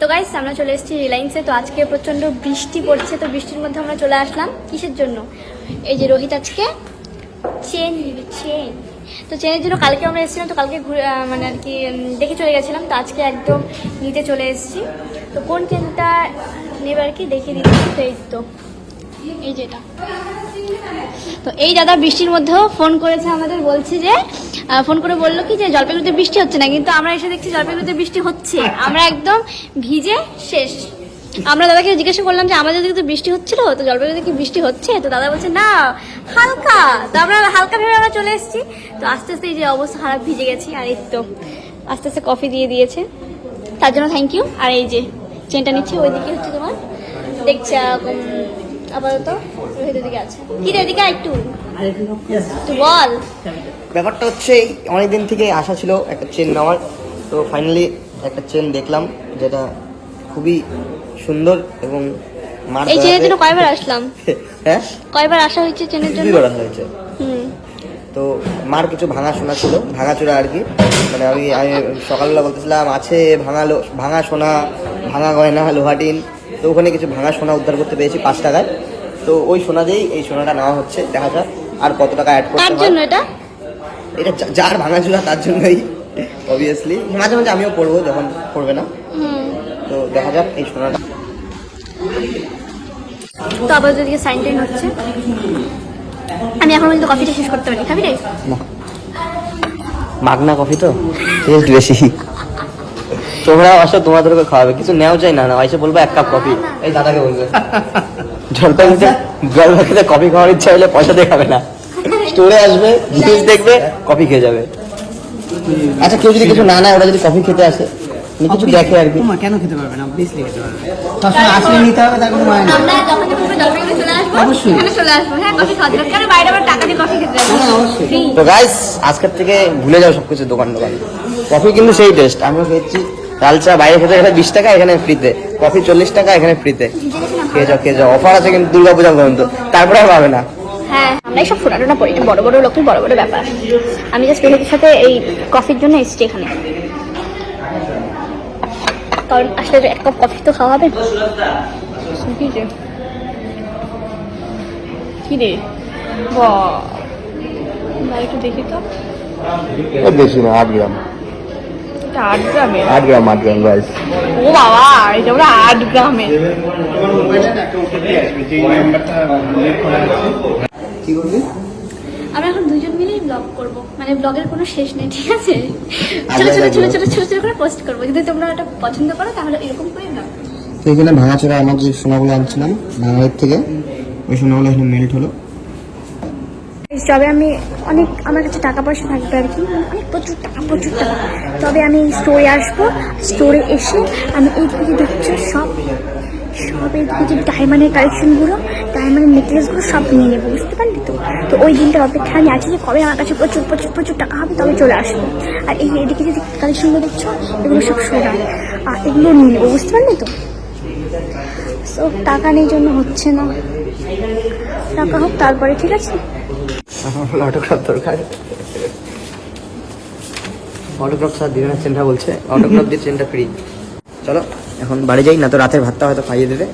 তো গাইস আমরা চলে এসেছি রিলায়েন্সে। তো আজকে প্রচন্ড বৃষ্টি পড়ছে, তো বৃষ্টির মধ্যে আমরা চলে আসলাম কিসের জন্য? এই যে রোহিত আজকে চেন তো চেনের জন্য কালকে আমরা এসেছিলাম, তো কালকে মানে আর কি দেখে চলে গেছিলাম। তো আজকে একদম নিতে চলে এসেছি। তো কোন চেনটা নেবে আর কি দেখিয়ে দিচ্ছি। তো এই তো এই যেটা, তো এই দাদা বৃষ্টির মধ্যেও ফোন করেছে আমাদের, বলছে যে ফোন করে বললো কি যে জলপাইগুড়িতে বৃষ্টি হচ্ছে না, কিন্তু আমরা এসে দেখছি জলপাইগুড়িতে বৃষ্টি হচ্ছে। আমরা একদম ভিজে শেষ। আমরা দাদাকে জিজ্ঞাসা করলাম যে আমাদের দিকে তো বৃষ্টি হচ্ছিল, তো জলপাইগুড়িতে কি বৃষ্টি হচ্ছে? তো দাদা বলছে না হালকা। তো আমরা হালকা ভেবে আমরা চলে এসেছি। তো আস্তে আস্তে এই যে অবস্থা খারাপ, ভিজে গেছি। আর এই তো আস্তে আস্তে কফি দিয়ে দিয়েছে, তার জন্য থ্যাংক ইউ। আর এই যে চেনটা নিচ্ছি, ওইদিকে হচ্ছে তোমার দেখছি আপাতত রোহিতের দিকে আছে। কি রে এদিকে একটু বল। ব্যাপারটা হচ্ছে অনেকদিন থেকে আশা ছিল একটা চেন নেওয়ার, তো ফাইনালি একটা চেন দেখলাম যেটা খুবই সুন্দর এবং এই চেনের জন্য কয়বার আসলাম? হ্যাঁ কয়বার আসা হয়েছে চেনের জন্য? দুইবার আসা হয়েছে। তো মার কিছু ভাঙা সোনা ছিল, ভাঙাচোরা আর কি। মানে আমি সকালবেলা বলতেছিলাম আছে ভাঙা সোনা, ভাঙা গয়না, লোহাটিন। তো ওখানে কিছু ভাঙা সোনা উদ্ধার করতে পেরেছি 5 টাকায়। তো ওই সোনা দিয়েই এই সোনাটা নেওয়া হচ্ছে, দেখা যাক আর কত টাকা অ্যাড করতে হয়। তার জন্য এটা যার ভাঙাচোরা তার জন্যই অবভিয়াসলি। মাঝে মাঝে আমিও পড়বো যখন পড়বে না। তো দেখা যাক এই সোনাটা। তো আবার যদি সাইন টাইন হচ্ছে, আমি এখন কিন্তু কফিটা শেষ করতে পারি। খাবি রে? মাগনা কফি তো টেস্ট বেশি। তোমরাও আসো, তোমাদেরকে খাওয়াবে, কিছু নেওয়া চাই না, এসে বলবো 1 কাপ কফি। এই দাদাকে বলবে জলপাইগুড়িতে কফি খাওয়ার ইচ্ছা হলে পয়সা দিয়ে খাবে না, স্টোরে আসবে, জিনিস দেখবে, কফি খেয়ে যাবে। আচ্ছা কেউ যদি কিছু না নেয়, ওরা যদি কফি খেতে আসে, কিছু দেখে আর কি, কেন খেতে পারবে না? অবভিয়াসলি খেতে পারবে। তখন আসলে নিতে হবে, তার কোনো মানে না। আমরা যখন জলপাইগুড়ি চলে আসবো, অবশ্যই এখানে চলে আসবো। হ্যাঁ, কফি খাওয়া যাবে, কারণ বাইরে আবার টাকা দিয়ে কফি খেতে যাবো। অবশ্যই। তো গাইস আজকের থেকে ভুলে যাও সবকিছু, দোকান কফি কিন্তু সেই টেস্ট। আমরা খেয়েছি লাল চা বাইরে খেতে গেলে 20 টাকা, এখানে ফ্রিতে। কফি 40 টাকা, এখানে ফ্রিতে। খেয়ে যাও, অফার আছে কিন্তু দুর্গাপূজা পর্যন্ত, তারপরে আর পাবে না। হ্যাঁ, আমরা এইসব ফোটাটা পড়ি, বড় বড় লোকের বড় বড় ব্যাপার। আমি জাস্ট রোহিতের সাথে এই কফির জন্য এসেছি এখানে, কারণ আসলে 1 কাপ কফি তো খাওয়া হবে। কি রে একটু দেখি তো, বেশি না, 8 গ্রাম। 8 গ্রামের? 8 গ্রাম গাইস। ও বাবা, এটা ওরা 8 গ্রামের। কি করবি? আমরা এখন দুজন মিলেই ব্লগ করব, মানে ব্লগের কোনো শেষ নেই, ঠিক আছে? ছোট ছোট ছোট ছোট ছোট ছোট করে পোস্ট করবো। যদি তোমরা এটা পছন্দ করো তাহলে এরকম করে ব্লগ। তো এখানে ভাঙাচোরা আমার যে সোনাগুলো আনছিলাম বাঙালির থেকে, ওই সোনাগুলো এখানে মেল্ট হলো। তবে আমি আমার কাছে টাকা পয়সা থাকবে আর কি, অনেক প্রচুর টাকা। তবে আমি স্টোরে আসবো, স্টোরে এসে আমি এইদিকে দেখছি সব এইদিকে যে ডায়মন্ডের কালেকশনগুলো, ডায়মন্ডের নেকলেসগুলো সব নিয়ে নেবো, বুঝতে পারলি তো? তো ওই দিনটার অপেক্ষা আমি আছি যে কবে আমার কাছে প্রচুর প্রচুর প্রচুর টাকা হবে, তবে চলে আসবো। আর এদিকে যে কালেকশনগুলো দেখছো, এগুলো সব সোনা, আর এগুলো নিয়ে নেবো, বুঝতে পারলি তো? তো টাকা নেই জন্য হচ্ছে না, টাকা হোক তারপরে, ঠিক আছে? অটোগ্রাফ দরকার, অটোগ্রাফ স্যার দিবে না, চেনটা বলছে অটোগ্রাফ দিয়ে চেনটা ফ্রি। চলো এখন বাড়ি যাই, না তো রাতের ভাতটা হয়তো খাইয়ে দেবে।